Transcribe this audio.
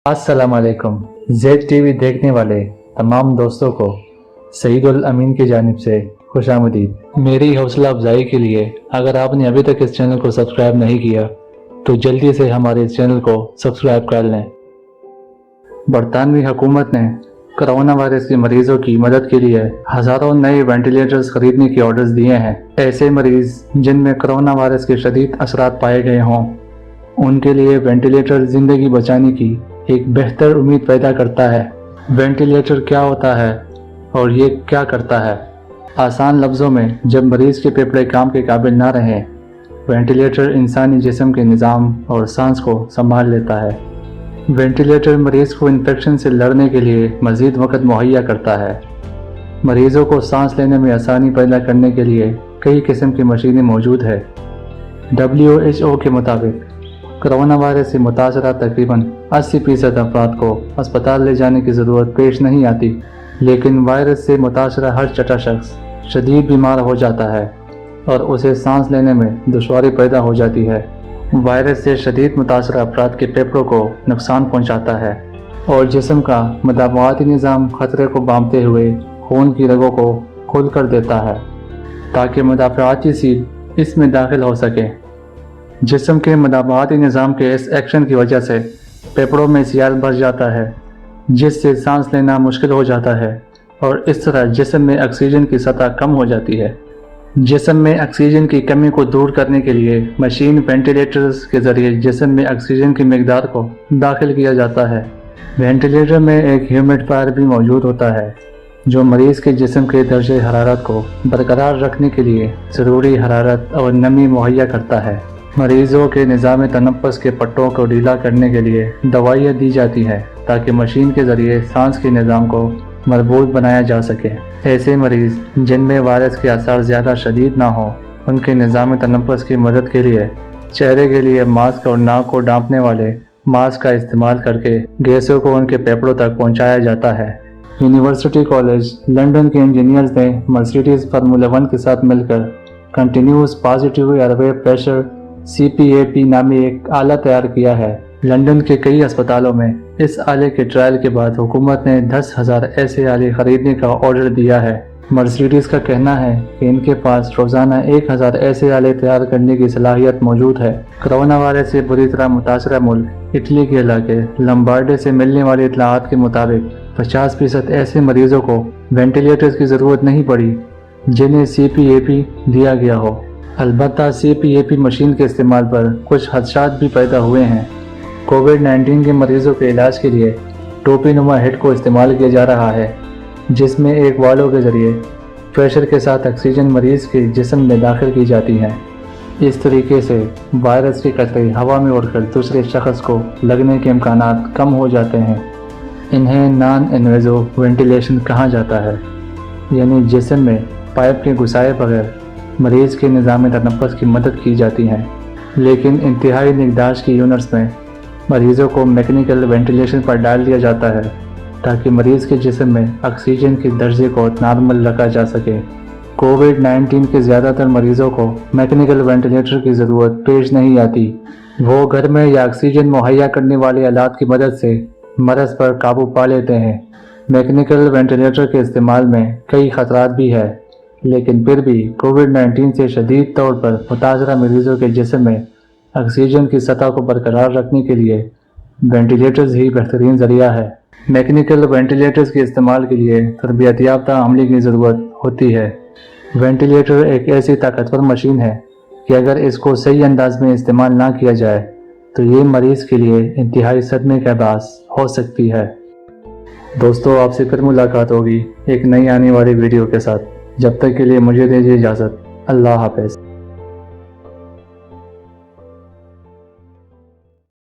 अस्सलाम वालेकुम। Z TV देखने वाले तमाम दोस्तों को सईदुल अमीन की जानिब से खुशामदीद। मेरी हौसला अफजाई के लिए अगर आपने अभी तक इस चैनल को सब्सक्राइब नहीं किया तो जल्दी से हमारे इस चैनल को सब्सक्राइब कर लें। बरतानवी हुकूमत ने कोरोना वायरस के मरीजों की मदद के लिए हज़ारों नए वेंटिलेटर्स खरीदने के ऑर्डर्स दिए हैं। ऐसे मरीज जिनमें कोरोना वायरस के शदीद असरात पाए गए हों उनके लिए वेंटिलेटर ज़िंदगी बचाने की एक बेहतर उम्मीद पैदा करता है। वेंटिलेटर क्या होता है और ये क्या करता है? आसान लफ्ज़ों में, जब मरीज़ के फेफड़े काम के काबिल ना रहें, वेंटिलेटर इंसानी जिस्म के निज़ाम और सांस को संभाल लेता है। वेंटिलेटर मरीज़ को इन्फेक्शन से लड़ने के लिए मज़ीद वक़्त मुहैया करता है। मरीज़ों को सांस लेने में आसानी पैदा करने के लिए कई किस्म की मशीनें मौजूद है। WHO के मुताबिक कोरोना वायरस से मुतासरा तकरीबन 80% अफराद को अस्पताल ले जाने की ज़रूरत पेश नहीं आती, लेकिन वायरस से मुतासरा हर छठा शख्स शदीद बीमार हो जाता है और उसे सांस लेने में दुश्वारी पैदा हो जाती है। वायरस से शदीद मुतासरा अफराद के फेफड़ों को नुकसान पहुंचाता है और जिस्म का मदाफ़ाती निज़ाम खतरे को भांपते हुए खून की रगों को खोल कर देता है ताकि मदाफ़ाती सील इसमें दाखिल हो सके। जिस्म के मदाफ़ाती निज़ाम के इस एक्शन की वजह से फेफड़ों में सियाल भर जाता है जिससे सांस लेना मुश्किल हो जाता है और इस तरह जिस्म में ऑक्सीजन की सतह कम हो जाती है। जिस्म में ऑक्सीजन की कमी को दूर करने के लिए मशीन वेंटिलेटर्स के ज़रिए जिस्म में ऑक्सीजन की मिकदार को दाखिल किया जाता है। वेंटिलेटर में एक ह्यूमिडिफायर भी मौजूद होता है जो मरीज़ के जिस्म के दर्जे हरारत को बरकरार रखने के लिए ज़रूरी हरारत और नमी मुहैया करता है। मरीज़ों के निज़ाम तनफ़्फ़ुस के पट्टों को ढीला करने के लिए दवाइयाँ दी जाती हैं ताकि मशीन के ज़रिए सांस के निज़ाम को मजबूत बनाया जा सके। ऐसे मरीज़ जिनमें वायरस के असर ज़्यादा शदीद ना हो, उनके निज़ाम तनफ़्फ़ुस की मदद के लिए चेहरे के लिए मास्क और नाक को ढांपने वाले मास्क का इस्तेमाल करके गैसों को उनके फेफड़ों तक पहुँचाया जाता है। यूनिवर्सिटी कॉलेज लंदन के इंजीनियर्स ने मर्सिडीज़ फार्मूला 1 के साथ मिलकर continuous positive airway pressure CPAP नामी एक आला तैयार किया है। लंदन के कई अस्पतालों में इस आले के ट्रायल के बाद हुकूमत ने 10,000 ऐसे आले खरीदने का ऑर्डर दिया है। मर्सिडीज़ का कहना है कि इनके पास रोज़ाना 1,000 ऐसे आले तैयार करने की सलाहियत मौजूद है। कोरोना वायरस से बुरी तरह मुतासरा मुल्क इटली के इलाके लम्बार्डे से मिलने वाली इतलात के मुताबिक 50% ऐसे मरीजों को वेंटिलेटर्स की ज़रूरत नहीं पड़ी जिन्हें CPAP दिया गया हो। अलबत्ता CPAP मशीन के इस्तेमाल पर कुछ खदशात भी पैदा हुए हैं। कोविड-19 के मरीजों के इलाज के लिए टोपी नुमा हेड को इस्तेमाल किया जा रहा है जिसमें एक वालों के ज़रिए प्रेशर के साथ ऑक्सीजन मरीज़ के जिस्म में दाखिल की जाती है। इस तरीके से वायरस के कतरे हवा में उड़कर दूसरे शख्स को लगने के इम्कानात कम हो जाते हैं। इन्हें नॉन इन्वेजिव वेंटिलेशन कहा जाता है, यानी जिस्म में पाइप के घुसाए बगैर मरीज़ के निज़ाम तनफ़्फ़ुस की मदद की जाती है। लेकिन इंतहाई निगहदाश्त की यूनिट्स में मरीज़ों को मैकेनिकल वेंटिलेशन पर डाल दिया जाता है ताकि मरीज़ के जिस्म में ऑक्सीजन के दर्जे को नॉर्मल रखा जा सके। कोविड-19 के ज़्यादातर मरीज़ों को मैकेनिकल वेंटिलेटर की ज़रूरत पेश नहीं आती। वो घर में या ऑक्सीजन मुहैया करने वाले आलात की मदद से मरज़ पर काबू पा लेते हैं। मैकेनिकल वेंटिलेटर के इस्तेमाल में कई ख़तरात भी है, लेकिन फिर भी कोविड-19 से शदीद तौर पर मुतासरा मरीज़ों के जिस्म में ऑक्सीजन की सतह को बरकरार रखने के लिए वेंटिलेटर्स ही बेहतरीन ज़रिया है। मैकेनिकल वेंटिलेटर्स के इस्तेमाल के लिए तरबियत याफ्ता अमले की ज़रूरत होती है। वेंटिलेटर एक ऐसी ताकतवर मशीन है कि अगर इसको सही अंदाज में इस्तेमाल ना किया जाए तो ये मरीज़ के लिए इंतहाई सदमे का बास हो सकती है। दोस्तों, आपसे फिर मुलाकात होगी एक नई आने वाली वीडियो के साथ। जब तक के लिए मुझे दीजिए इजाज़त। अल्लाह हाफ़िज़।